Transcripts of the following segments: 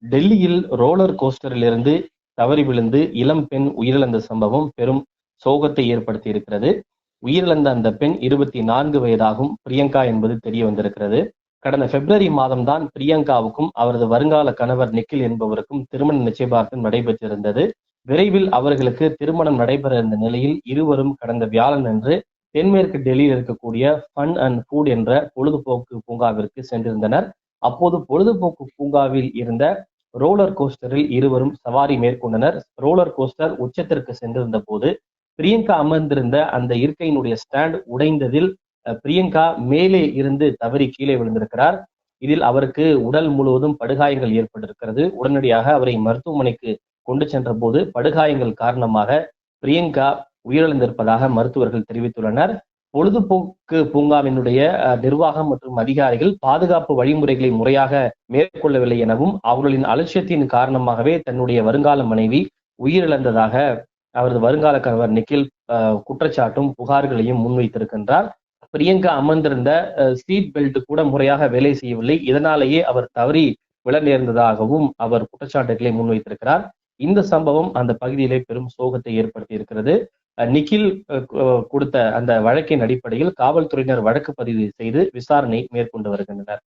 டெல்லியில் ரோலர் கோஸ்டரில் இருந்து தவறி விழுந்து இளம் பெண் உயிரிழந்த சம்பவம் பெரும் சோகத்தை ஏற்படுத்தி இருக்கிறது. உயிரிழந்த அந்த பெண் 24 வயதாகும் பிரியங்கா என்பது தெரிய வந்திருக்கிறது. கடந்த பிப்ரவரி மாதம்தான் பிரியங்காவுக்கும் அவரது வருங்கால கணவர் நிக்கில் என்பவருக்கும் திருமண நிச்சயதார்த்தம் நடைபெற்றிருந்தது. விரைவில் அவர்களுக்கு திருமணம் நடைபெற இருந்த நிலையில் இருவரும் கடந்த வியாழன் அன்று தென்மேற்கு டெல்லியில் இருக்கக்கூடிய ஃபன் அண்ட் ஃபுட் என்ற பொழுதுபோக்கு பூங்காவிற்கு சென்றிருந்தனர். அப்போது பொழுதுபோக்கு பூங்காவில் இருந்த ரோலர் கோஸ்டரில் இருவரும் சவாரி மேற்கொண்டனர். ரோலர் கோஸ்டர் உச்சத்திற்கு சென்றிருந்த போது பிரியங்கா அமர்ந்திருந்த அந்த இருக்கையினுடைய ஸ்டாண்ட் உடைந்ததில் பிரியங்கா மேலே இருந்து தவறி கீழே விழுந்திருக்கிறார். இதில் அவருக்கு உடல் முழுவதும் படுகாயங்கள் ஏற்பட்டிருக்கிறது. உடனடியாக அவரை மருத்துவமனைக்கு கொண்டு சென்ற போது படுகாயங்கள் காரணமாக பிரியங்கா உயிரிழந்திருப்பதாக மருத்துவர்கள் தெரிவித்துள்ளனர். பொழுதுபோக்கு பூங்காவினுடைய நிர்வாகம் மற்றும் அதிகாரிகள் பாதுகாப்பு வழிமுறைகளை முறையாக மேற்கொள்ளவில்லை எனவும் அவர்களின் அலட்சியத்தின் காரணமாகவே தன்னுடைய வருங்கால மனைவி உயிரிழந்ததாக அவரது வருங்கால கணவர் நிக்கில் குற்றச்சாட்டும் புகார்களையும் முன்வைத்திருக்கின்றார். பிரியங்கா அமர்ந்திருந்த சீட் பெல்ட் கூட முறையாக வேலை செய்யவில்லை. இதனாலேயே அவர் தவறி விழ நேர்ந்ததாகவும் அவர் குற்றச்சாட்டுகளை முன்வைத்திருக்கிறார். இந்த சம்பவம் அந்த பகுதியிலே பெரும் சோகத்தை ஏற்படுத்தி இருக்கிறது. நிக்கில் கொடுத்த அந்த வழக்கின் அடிப்படையில் காவல்துறையினர் வழக்கு பதிவு செய்து விசாரணை மேற்கொண்டு வருகின்றனர்.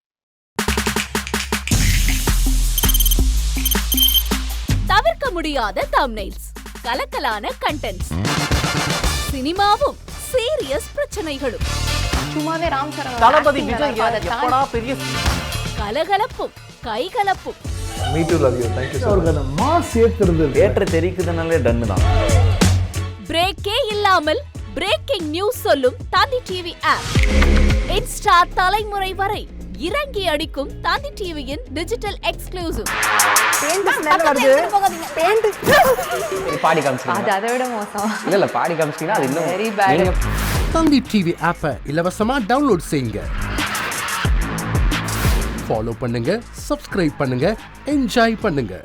தவிர்க்க முடியாத தம்ப்நெயில்ஸ், கலக்கலான கண்டென்ட்ஸ், சினிமாவும் சீரியஸ் பிரச்சனைகளும், சும்மாவே ராம் சரண் தளபதி விஜய் எப்படா பெரிய கலகலப்பும் கைகலப்பும். Me too love you. Thank you sir. Mass ஏத்துறது தியேட்டர் தெரிக்குதுனாலே டன் தான். பிரேக்கே இல்லாமல் பிரேக்கிங் நியூஸ் சொல்லும் தந்தி டிவி ஆப். இன்ஸ்டா தலைமுறை வரை இறங்கி அடிக்கும் தந்தி டிவியின் டிஜிட்டல் எக்ஸ்க்ளூசிவ். பாடி காமிச்சீங்க. அது அதை விட மோசம். இல்ல பாடி காமிச்சீங்கன்னா அது இன்னும் வெரி பேட். தந்தி டிவி ஆப்பை இலவசமா டவுன்லோட் செய்யுங்க. ஃபாலோ பண்ணுங்க, சப்ஸ்கிரைப் பண்ணுங்க, என்ஜாய் பண்ணுங்க.